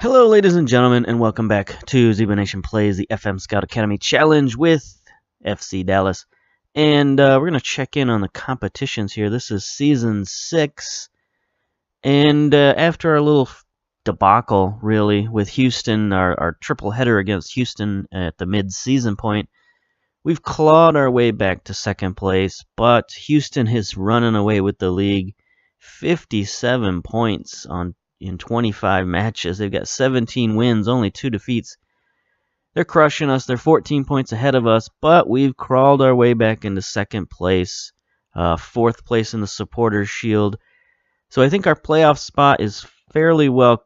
Hello, ladies and gentlemen, and welcome back to Zebra Nation Plays the FM Scout Academy Challenge with FC Dallas. And we're going to check in on the competitions here. This is Season 6. And after our little debacle, really, with Houston, our triple header against Houston at the mid-season point, we've clawed our way back to second place. But Houston is running away with the league. 57 points in 25 matches. They've got 17 wins, only 2 defeats. They're crushing us. They're 14 points ahead of us, but we've crawled our way back into second place, 4th place in the Supporters' Shield. So I think our playoff spot is fairly well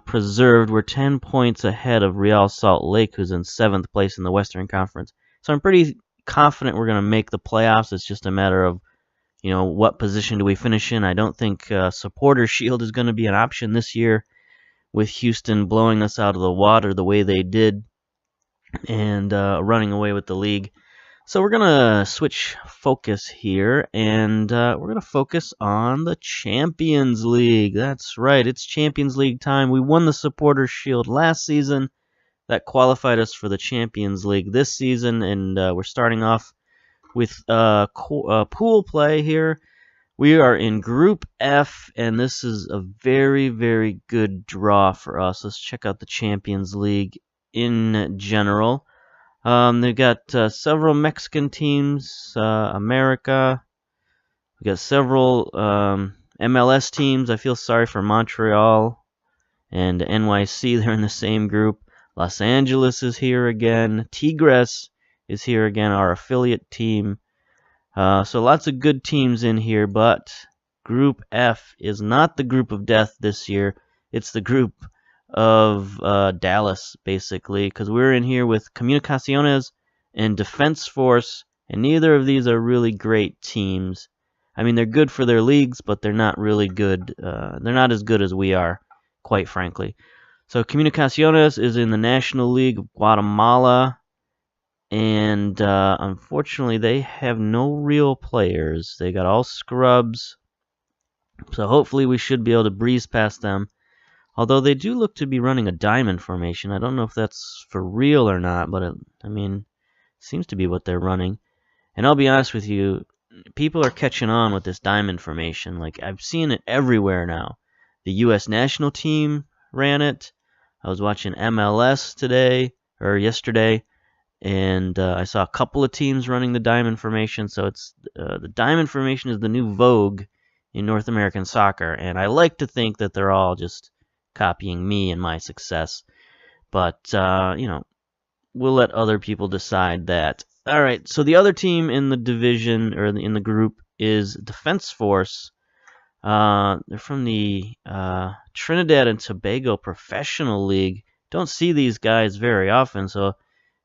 preserved. We're 10 points ahead of Real Salt Lake, who's in 7th place in the Western Conference. So I'm pretty confident we're going to make the playoffs. It's just a matter of what position do we finish in? I don't think Supporters' Shield is going to be an option this year with Houston blowing us out of the water the way they did and running away with the league. So we're going to switch focus here, and we're going to focus on the Champions League. That's right, it's Champions League time. We won the Supporters' Shield last season. That qualified us for the Champions League this season, and we're starting off with pool play here. We are in Group F, and this is a very, very good draw for us. Let's check out the Champions League in general. They've got several Mexican teams, America. We've got several MLS teams. I feel sorry for Montreal and NYC. They're in the same group. Los Angeles is here again. Tigres is here again, our affiliate team. So lots of good teams in here, but Group F is not the group of death this year. It's the group of Dallas, basically, because we're in here with Comunicaciones and Defense Force, and neither of these are really great teams. I mean, they're good for their leagues, but they're not really good. They're not as good as we are, quite frankly. So Comunicaciones is in the National League of Guatemala. And unfortunately, they have no real players. They got all scrubs. So hopefully we should be able to breeze past them. Although they do look to be running a diamond formation. I don't know if that's for real or not, but it seems to be what they're running. And I'll be honest with you, people are catching on with this diamond formation. Like, I've seen it everywhere now. The U.S. national team ran it. I was watching MLS yesterday. And I saw a couple of teams running the diamond formation, so it's the diamond formation is the new vogue in North American soccer, and I like to think that they're all just copying me and my success. But we'll let other people decide that. All right, so the other team in the division or in the group is Defense Force. They're from the Trinidad and Tobago Professional League. Don't see these guys very often, so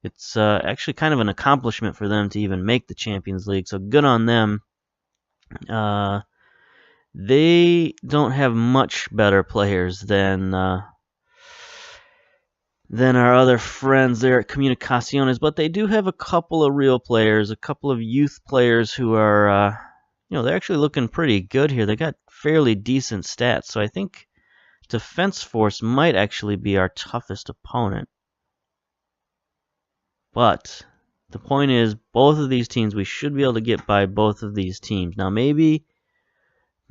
it's actually kind of an accomplishment for them to even make the Champions League, so good on them. They don't have much better players than our other friends there at Comunicaciones, but they do have a couple of real players, a couple of youth players who are, they're actually looking pretty good here. They got fairly decent stats, so I think Defense Force might actually be our toughest opponent. But the point is, both of these teams, we should be able to get by both of these teams. Now, maybe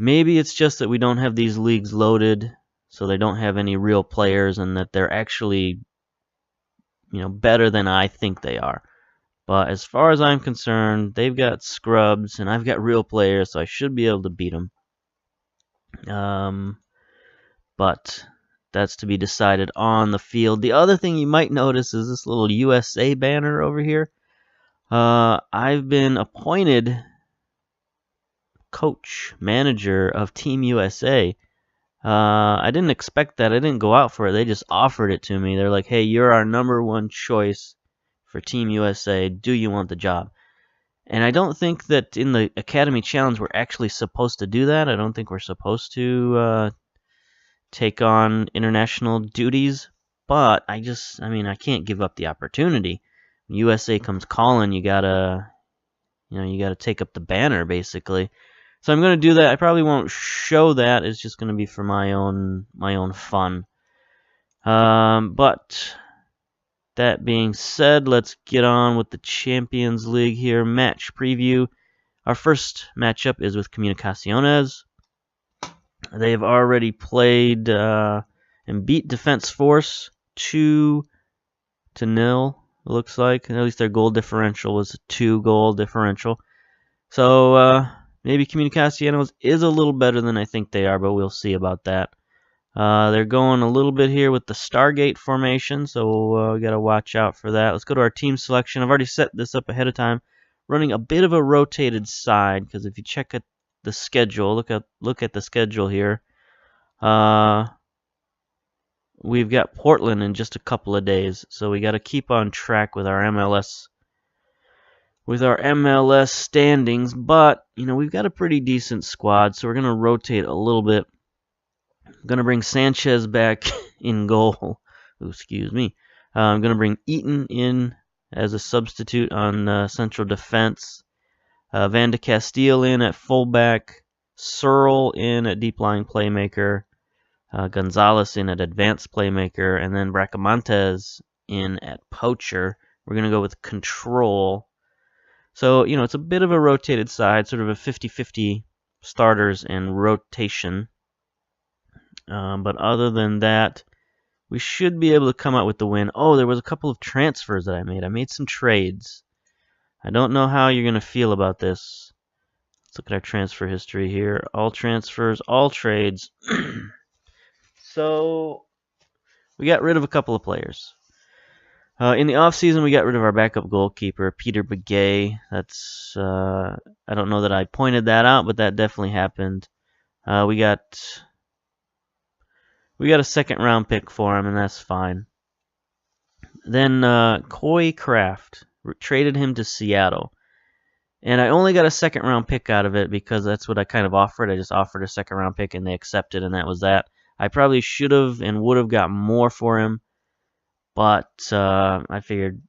it's just that we don't have these leagues loaded, so they don't have any real players, and that they're actually, better than I think they are. But as far as I'm concerned, they've got scrubs, and I've got real players, so I should be able to beat them. But that's to be decided on the field. The other thing you might notice is this little USA banner over here. I've been appointed manager of Team USA. I didn't expect that. I didn't go out for it. They just offered it to me. They're like, hey, you're our #1 choice for Team USA. Do you want the job? And I don't think that in the Academy Challenge we're actually supposed to do that. I don't think we're supposed to take on international duties, but I can't give up the opportunity. When USA comes calling, you gotta take up the banner, basically. So I'm gonna do that. I probably won't show that. It's just gonna be for my own fun. But that being said, let's get on with the Champions League here. Match preview. Our first matchup is with Comunicaciones. They've already played and beat Defense Force 2-0, it looks like. At least their goal differential was a 2-goal differential. So maybe Comunicaciones is a little better than I think they are, but we'll see about that. They're going a little bit here with the Stargate formation, so we got to watch out for that. Let's go to our team selection. I've already set this up ahead of time, running a bit of a rotated side, because if you check at the schedule, look at the schedule here. We've got Portland in just a couple of days, so we got to keep on track with our MLS standings. But we've got a pretty decent squad, so we're gonna rotate a little bit. I'm going to bring Sanchez back in goal. Ooh, excuse me. I'm going to bring Eaton in as a substitute on central defense. Van de Castile in at fullback. Searle in at deep line playmaker. Gonzalez in at advanced playmaker. And then Bracamontes in at poacher. We're going to go with control. So, it's a bit of a rotated side, sort of a 50-50 starters and rotation. But other than that, we should be able to come out with the win. Oh, there was a couple of transfers that I made. I made some trades. I don't know how you're going to feel about this. Let's look at our transfer history here. All transfers, all trades. So, we got rid of a couple of players. In the offseason, we got rid of our backup goalkeeper, Peter Begay. That's, I don't know that I pointed that out, but that definitely happened. We got a second round pick for him, and that's fine. Then Coy Kraft, traded him to Seattle. And I only got a second round pick out of it because that's what I kind of offered. I just offered a second round pick and they accepted, and that was that. I probably should have and would have got more for him, but I figured,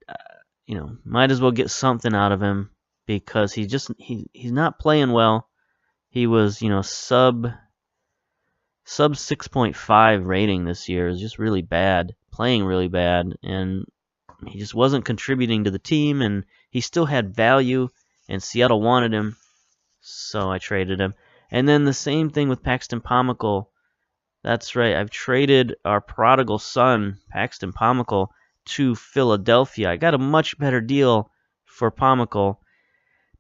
might as well get something out of him because he's not playing well. He was, sub 6.5 rating this year. Is just really bad, playing really bad, and he just wasn't contributing to the team, and he still had value, and Seattle wanted him, so I traded him. And then the same thing with Paxton Pomykal. That's right, I've traded our prodigal son, Paxton Pomykal, to Philadelphia. I got a much better deal for Pomykal,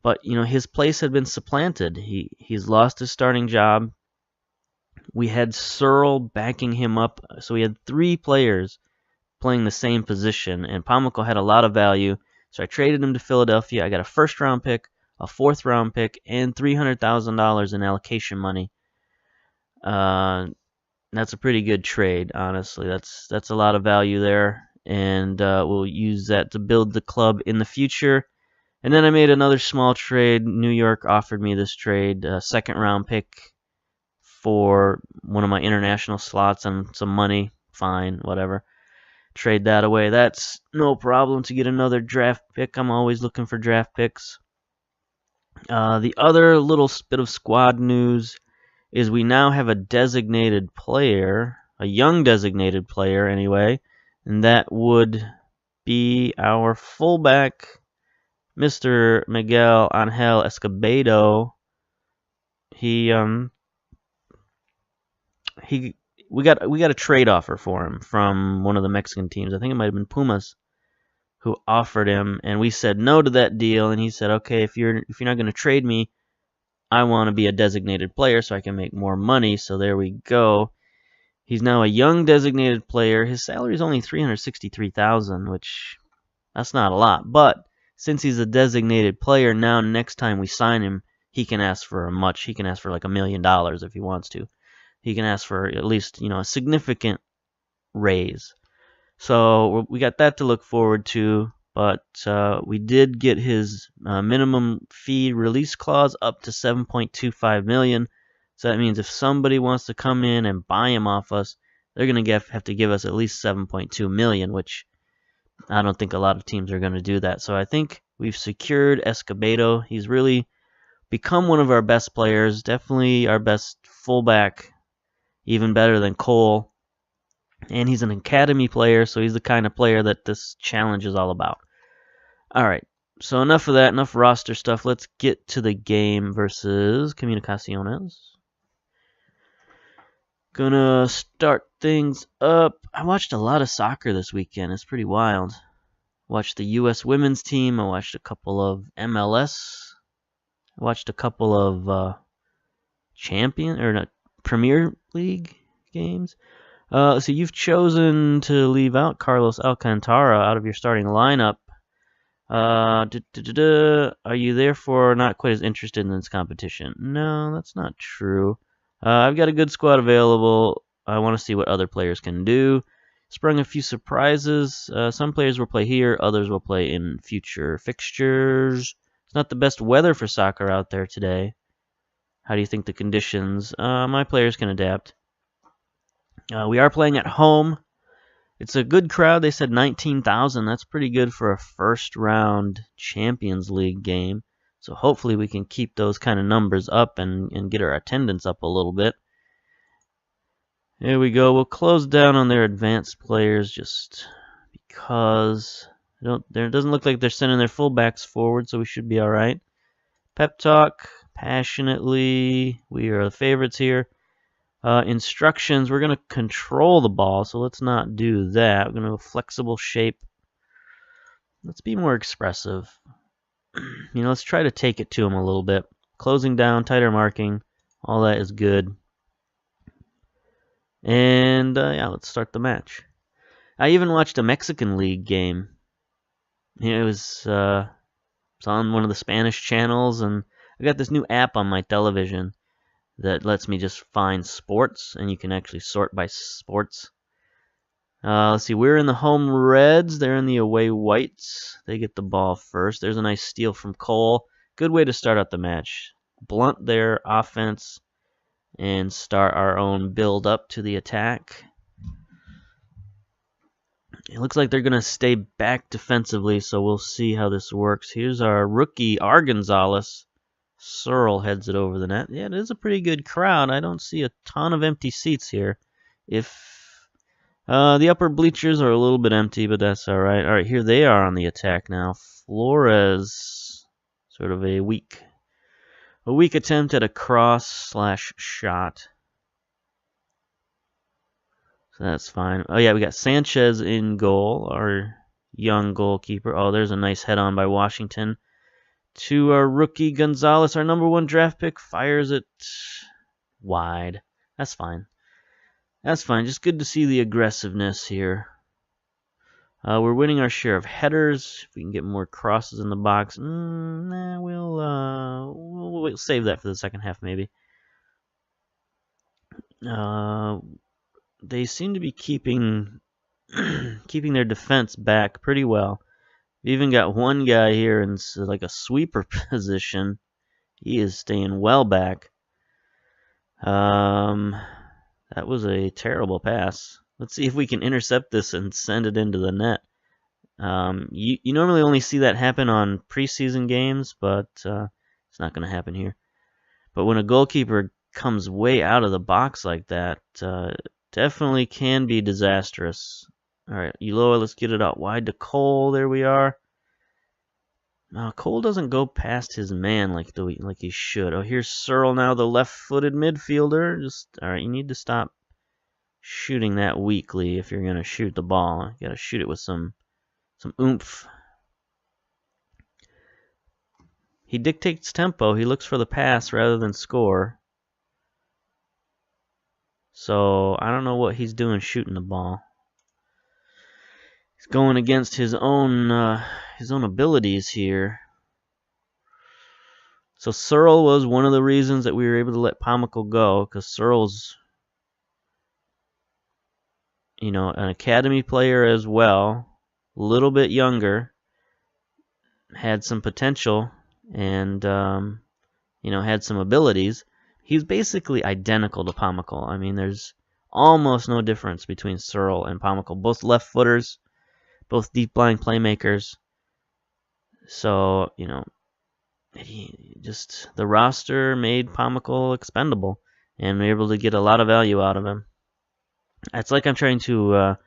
but his place had been supplanted. He's lost his starting job. We had Searle backing him up, so we had 3 players playing the same position, and Pomykal had a lot of value, so I traded him to Philadelphia. I got a first-round pick, a fourth-round pick, and $300,000 in allocation money. That's a pretty good trade, honestly. That's a lot of value there, and we'll use that to build the club in the future. And then I made another small trade. New York offered me this trade, a second-round pick for one of my international slots and some money. Fine, whatever. Trade that away. That's no problem to get another draft pick. I'm always looking for draft picks. The other little bit of squad news is we now have a designated player, a young designated player anyway, and that would be our fullback, Mr. Miguel Angel Escobedo. We got a trade offer for him from one of the Mexican teams. I think it might have been Pumas who offered him, and we said no to that deal. And he said, "Okay, if you're not going to trade me, I want to be a designated player so I can make more money." So there we go. He's now a young designated player. His salary is only $363,000, which that's not a lot. But since he's a designated player, now next time we sign him, he can ask for He can ask for like $1 million if he wants to. He can ask for at least, a significant raise. So we got that to look forward to, but we did get his minimum fee release clause up to $7.25 million. So that means if somebody wants to come in and buy him off us, they're going to have to give us at least $7.2 million, which I don't think a lot of teams are going to do that. So I think we've secured Escobedo. He's really become one of our best players, definitely our best fullback, even better than Cole. And he's an academy player, so he's the kind of player that this challenge is all about. Alright, so enough of that, enough roster stuff. Let's get to the game versus Comunicaciones. Gonna start things up. I watched a lot of soccer this weekend. It's pretty wild. Watched the U.S. women's team. I watched a couple of MLS. I watched a couple of Premier League games. So you've chosen to leave out Carlos Alcantara out of your starting lineup. Are you therefore not quite as interested in this competition? No, that's not true. I've got a good squad available. I want to see what other players can do. Sprung a few surprises. Some players will play here, others will play in future fixtures. It's not the best weather for soccer out there today. How do you think the conditions? My players can adapt. We are playing at home. It's a good crowd. They said 19,000. That's pretty good for a first round Champions League game. So hopefully we can keep those kind of numbers up and get our attendance up a little bit. Here we go. We'll close down on their advanced players just because it doesn't look like they're sending their fullbacks forward, so we should be all right. Pep talk, passionately. We are the favorites here. Instructions, we're going to control the ball, so let's not do that. We're going to go flexible shape. Let's be more expressive. Let's try to take it to them a little bit. Closing down, tighter marking, all that is good. And, yeah, let's start the match. I even watched a Mexican League game. It was on one of the Spanish channels, and I got this new app on my television that lets me just find sports, and you can actually sort by sports. Let's see, we're in the home reds, they're in the away whites. They get the ball first. There's a nice steal from Cole. Good way to start out the match. Blunt their offense and start our own build up to the attack. It looks like they're going to stay back defensively, so we'll see how this works. Here's our rookie, R. Gonzalez. Searle heads it over the net. Yeah, it is a pretty good crowd. I don't see a ton of empty seats here. If the upper bleachers are a little bit empty, but that's all right. All right, here they are on the attack now. Flores, sort of a weak attempt at a cross/shot. So that's fine. Oh yeah, we got Sanchez in goal, our young goalkeeper. Oh, there's a nice head on by Washington. To our rookie Gonzalez, our number 1 draft pick, fires it wide. That's fine. That's fine. Just good to see the aggressiveness here. We're winning our share of headers. If we can get more crosses in the box, we'll save that for the second half maybe. They seem to be keeping their defense back pretty well. We even got one guy here in like a sweeper position. He is staying well back. That was a terrible pass. Let's see if we can intercept this and send it into the net. You normally only see that happen on preseason games, but it's not going to happen here. But when a goalkeeper comes way out of the box like that, definitely can be disastrous. All right, Eloy, let's get it out wide to Cole. There we are. Cole doesn't go past his man like he should. Oh, here's Searle now, the left-footed midfielder. All right, you need to stop shooting that weakly if you're gonna shoot the ball. You gotta shoot it with some oomph. He dictates tempo. He looks for the pass rather than score. So I don't know what he's doing shooting the ball. He's going against his own abilities here. So Searle was one of the reasons that we were able to let Pomical go, because Searle's, an academy player as well, a little bit younger, had some potential, and had some abilities. He's basically identical to Pomical. I mean, there's almost no difference between Searle and Pomical. Both left footers. Both deep-lying playmakers. So, the roster made Pomical expendable, and we were able to get a lot of value out of him. It's like I'm trying to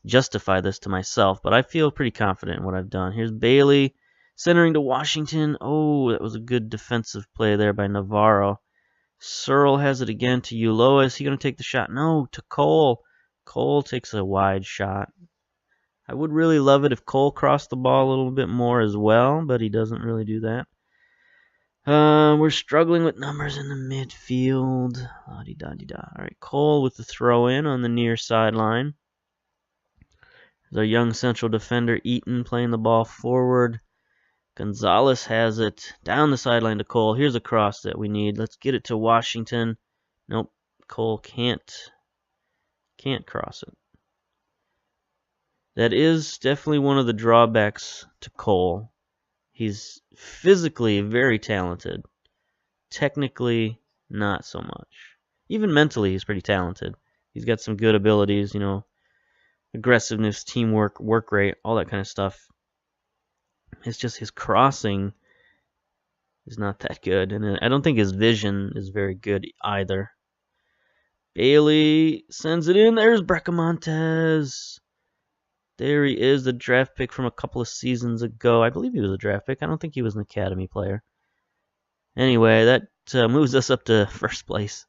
justify this to myself, but I feel pretty confident in what I've done. Here's Bailey centering to Washington. Oh, that was a good defensive play there by Navarro. Searle has it again to Ulloa. Is he going to take the shot? No, to Cole. Cole takes a wide shot. I would really love it if Cole crossed the ball a little bit more as well, but he doesn't really do that. We're struggling with numbers in the midfield. La-di-da-di-da. All right, Cole with the throw in on the near sideline. There's our young central defender, Eaton, playing the ball forward. Gonzalez has it down the sideline to Cole. Here's a cross that we need. Let's get it to Washington. Nope, Cole can't cross it. That is definitely one of the drawbacks to Cole. He's physically very talented. Technically, not so much. Even mentally, he's pretty talented. He's got some good abilities, aggressiveness, teamwork, work rate, all that kind of stuff. It's just his crossing is not that good, and I don't think his vision is very good either. Bailey sends it in. There's Bracamontes. There he is, the draft pick from a couple of seasons ago. I believe he was a draft pick. I don't think he was an academy player. Anyway, that moves us up to first place.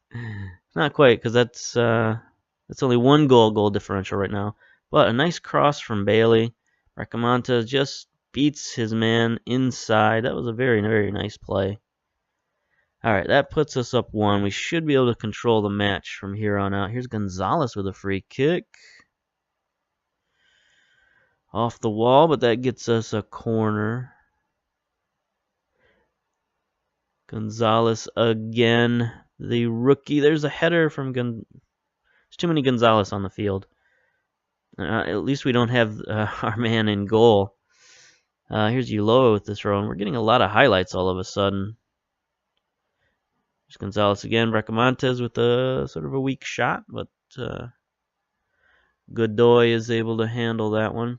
Not quite, because that's only one goal differential right now. But a nice cross from Bailey. Bracamontes just beats his man inside. That was a very, very nice play. All right, that puts us up 1. We should be able to control the match from here on out. Here's Gonzalez with a free kick. Off the wall, but that gets us a corner. Gonzalez again, the rookie. There's a header from There's too many Gonzalez on the field. At least we don't have our man in goal. Here's Ulloa with the throw, and we're getting a lot of highlights all of a sudden. There's Gonzalez again. Bracamontes with a sort of a weak shot, but Godoy is able to handle that one.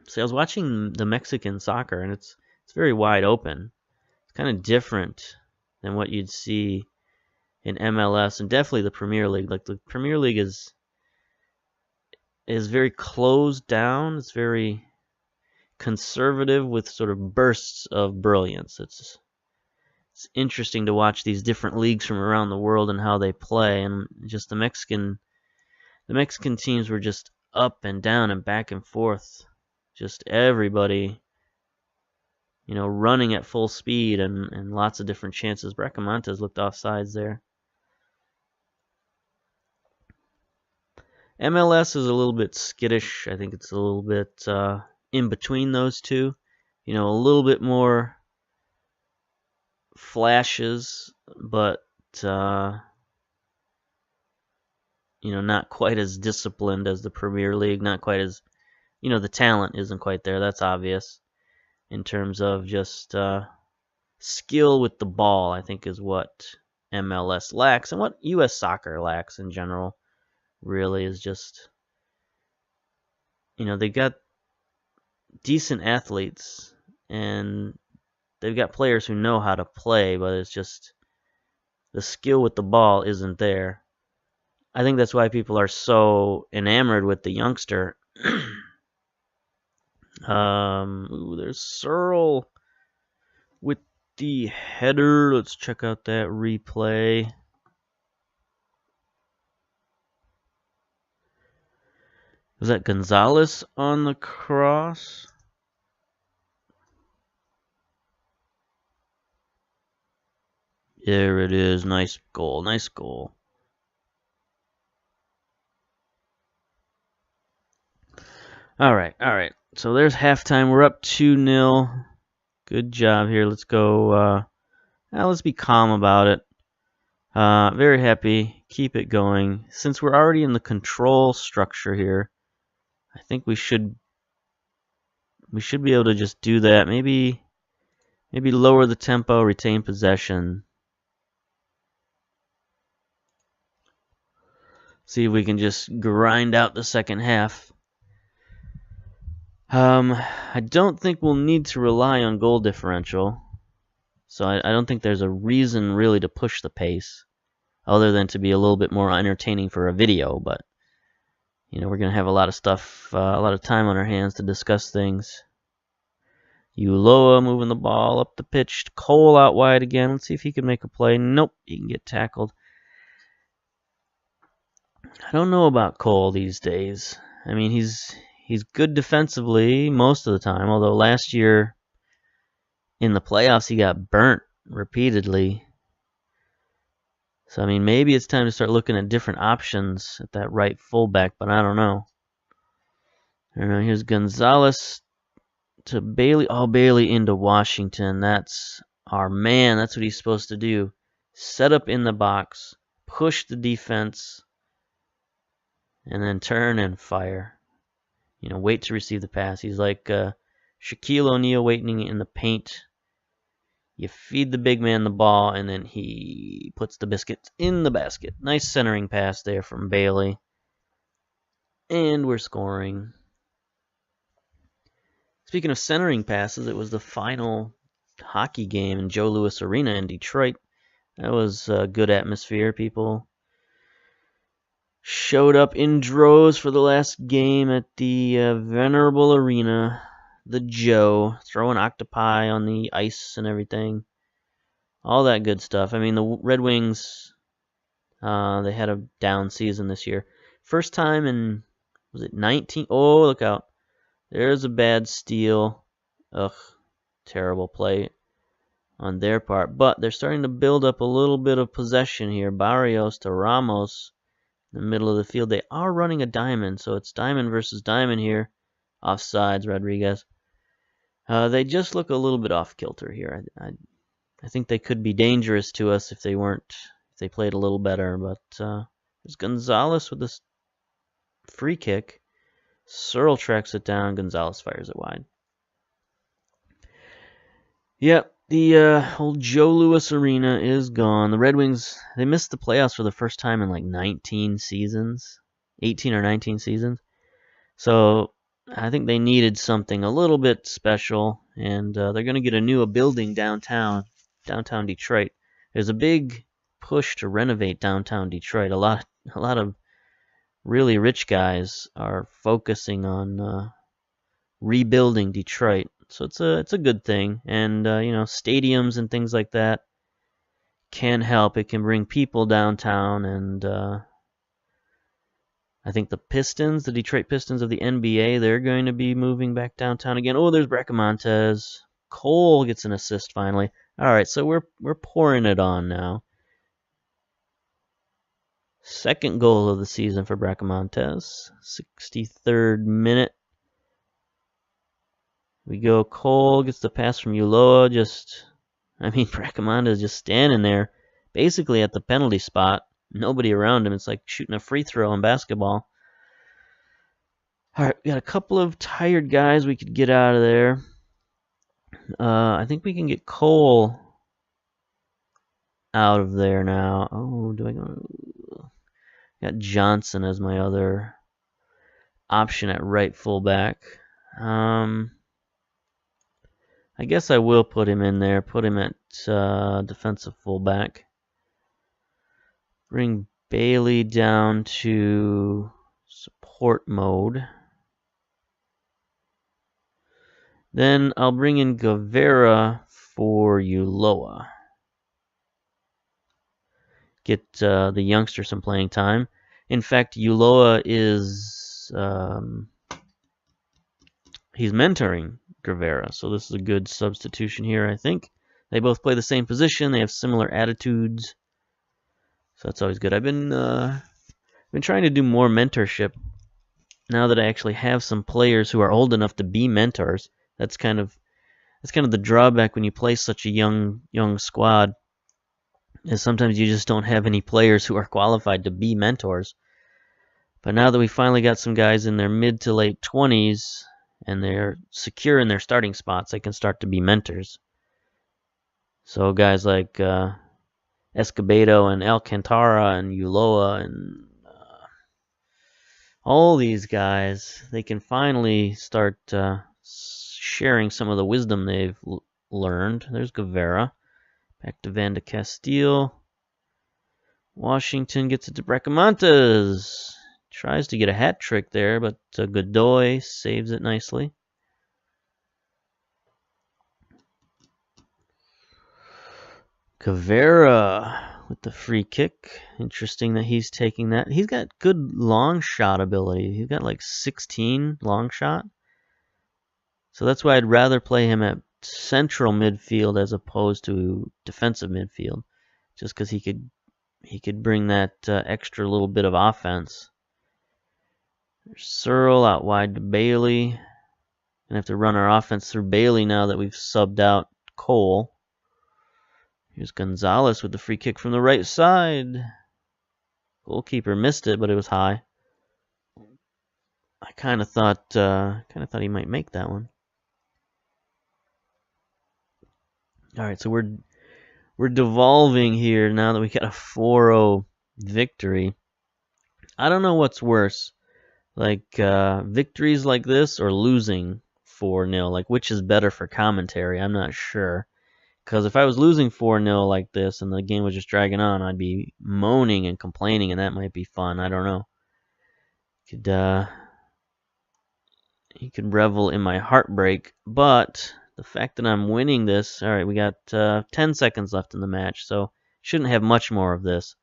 See, I was watching the Mexican soccer, and it's very wide open. It's kind of different than what you'd see in MLS, and definitely the Premier League. Like, the Premier League is very closed down. It's very conservative with sort of bursts of brilliance. It's interesting to watch these different leagues from around the world and how they play, and just the Mexican teams were just up and down and back and forth. Just everybody, running at full speed and lots of different chances. Bracamontes looked offsides there. MLS is a little bit skittish. I think it's a little bit in between those two. A little bit more flashes, but not quite as disciplined as the Premier League. Not quite as, the talent isn't quite there. That's obvious. In terms of just skill with the ball, I think is what MLS lacks, and what U.S. soccer lacks in general. Really is just, they got decent athletes, and they've got players who know how to play, but it's just the skill with the ball isn't there. I think that's why people are so enamored with the youngster. There's Searle with the header. Let's check out that replay. Was that Gonzalez on the cross? There it is. Nice goal. Nice goal. All right. So there's halftime. We're up 2-0. Good job here. Let's go. Let's be calm about it. Very happy. Keep it going. Since we're already in the control structure here, I think we should be able to just do that. Maybe lower the tempo, retain possession. See if we can just grind out the second half. I don't think we'll need to rely on goal differential. So I don't think there's a reason really to push the pace, other than to be a little bit more entertaining for a video. But You know, we're going to have a lot of stuff, a lot of time on our hands to discuss things. Ulloa moving the ball up the pitch. Cole out wide again. Let's see if he can make a play. Nope, he can get tackled. I don't know about Cole these days. I mean, he's good defensively most of the time, although last year in the playoffs he got burnt repeatedly. So, I mean, maybe it's time to start looking at different options at that right fullback, but I don't know. Here's Gonzalez to Bailey. Oh, Bailey into Washington. That's our man. That's what he's supposed to do. Set up in the box, push the defense, and then turn and fire. You know, wait to receive the pass. He's like Shaquille O'Neal waiting in the paint. You feed the big man the ball, and then he puts the biscuits in the basket. Nice centering pass there from Bailey. And we're scoring. Speaking of centering passes, it was the final hockey game in Joe Louis Arena in Detroit. That was a good atmosphere. People showed up in droves for the last game at the venerable arena. The Joe, throwing octopi on the ice and everything. All that good stuff. I mean, the Red Wings, they had a down season this year. First time in, was it 19? Oh, look out. There's a bad steal. Ugh, terrible play on their part. But they're starting to build up a little bit of possession here. Barrios to Ramos in the middle of the field. They are running a diamond, so it's diamond versus diamond here. Offsides, Rodriguez. They just look a little bit off kilter here. I think they could be dangerous to us if they played a little better. But there's Gonzalez with this free kick. Searle tracks it down. Gonzalez fires it wide. Yep, the old Joe Louis Arena is gone. The Red Wings, they missed the playoffs for the first time in like 19 seasons. 18 or 19 seasons. So I think they needed something a little bit special. And they're going to get a new building downtown Detroit. There's a big push to renovate downtown Detroit. A lot of really rich guys are focusing on rebuilding Detroit, so it's a good thing. And you know, stadiums and things like that can help. It can bring people downtown, and I think the Detroit Pistons of the NBA, they're going to be moving back downtown again. Oh, there's Bracamontes. Cole gets an assist finally. All right, so we're pouring it on now. Second goal of the season for Bracamontes. 63rd minute. We go. Cole gets the pass from Ulloa. Bracamontes just standing there, basically at the penalty spot. Nobody around him. It's like shooting a free throw in basketball. All right, we got a couple of tired guys we could get out of there. I think we can get Cole out of there now. Oh, do I go? Got Johnson as my other option at right fullback. I guess I will put him in there. Put him at defensive fullback. Bring Bailey down to support mode. Then I'll bring in Guevara for Ulloa. Get the youngster some playing time. In fact, Ulloa is he's mentoring Guevara, so this is a good substitution here, I think. They both play the same position. They have similar attitudes, so that's always good. I've been trying to do more mentorship now that I actually have some players who are old enough to be mentors. That's kind of the drawback when you play such a young squad. Is sometimes you just don't have any players who are qualified to be mentors. But now that we finally got some guys in their mid to late 20s and they're secure in their starting spots, they can start to be mentors. So guys like Escobedo and Alcantara and Ulloa and all these guys, they can finally start sharing some of the wisdom they've learned. There's Guevara. Back to Van de Castile. Washington gets it to Bracamontes. Tries to get a hat trick there, but Godoy saves it nicely. Caveira with the free kick. Interesting that he's taking that. He's got good long shot ability. He's got like 16 long shot. So that's why I'd rather play him at central midfield as opposed to defensive midfield, just because he could bring that extra little bit of offense. There's Searle out wide to Bailey. Gonna have to run our offense through Bailey now that we've subbed out Cole. Here's Gonzalez with the free kick from the right side. Goalkeeper missed it, but it was high. I kind of thought he might make that one. All right, so we're devolving here now that we got a 4-0 victory. I don't know what's worse, like victories like this or losing 4-0. Like, which is better for commentary? I'm not sure. Because if I was losing 4-0 like this and the game was just dragging on, I'd be moaning and complaining, and that might be fun. I don't know. You could revel in my heartbreak, but the fact that I'm winning this, all right, we got 10 seconds left in the match, so shouldn't have much more of this.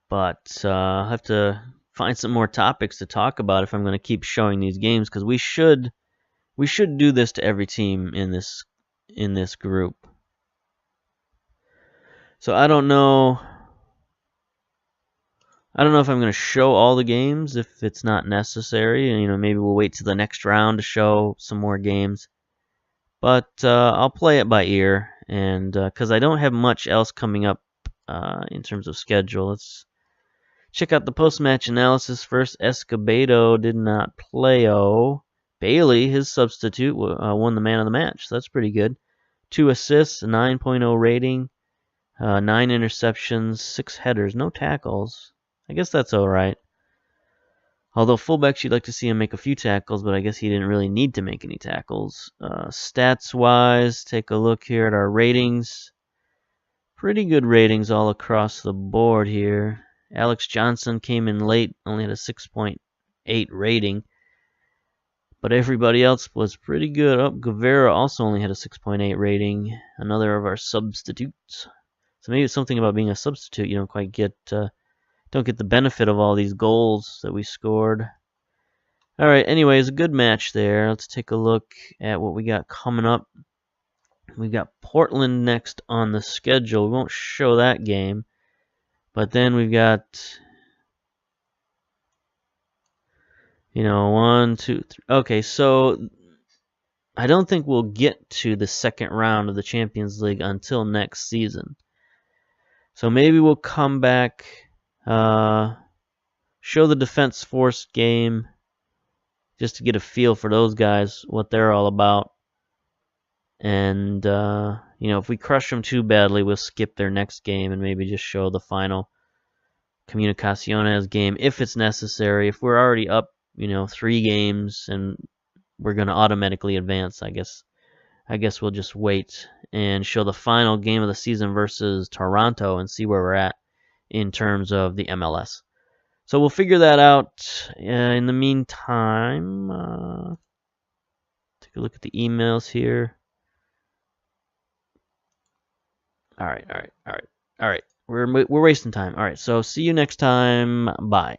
But I'll have to find some more topics to talk about if I'm going to keep showing these games, because we should do this to every team in this group. So I don't know if I'm going to show all the games if it's not necessary. You know, maybe we'll wait to the next round to show some more games. But I'll play it by ear, and because I don't have much else coming up in terms of schedule. Let's check out the post-match analysis first. Escobedo did not play. Bailey, his substitute, won the man of the match. So that's pretty good. 2 assists, 9.0 rating, 9 interceptions, 6 headers, no tackles. I guess that's all right. Although fullbacks, you'd like to see him make a few tackles, but I guess he didn't really need to make any tackles. Stats-wise, take a look here at our ratings. Pretty good ratings all across the board here. Alex Johnson came in late, only had a 6.8 rating. But everybody else was pretty good. Oh, Guevara also only had a 6.8 rating. Another of our substitutes. So maybe it's something about being a substitute. You don't quite get, don't get the benefit of all these goals that we scored. All right. Anyways, a good match there. Let's take a look at what we got coming up. We got Portland next on the schedule. We won't show that game, but then we've got, you know, 1, 2, 3. Okay, so I don't think we'll get to the second round of the Champions League until next season. So maybe we'll come back, show the Defense Force game, just to get a feel for those guys, what they're all about. And, you know, if we crush them too badly, we'll skip their next game and maybe just show the final Comunicaciones game if it's necessary. If we're already up, you know, 3 games and we're going to automatically advance, I guess we'll just wait and show the final game of the season versus Toronto and see where we're at in terms of the MLS. So we'll figure that out. In the meantime, take a look at the emails here. All right. We're wasting time. All right, so see you next time. Bye.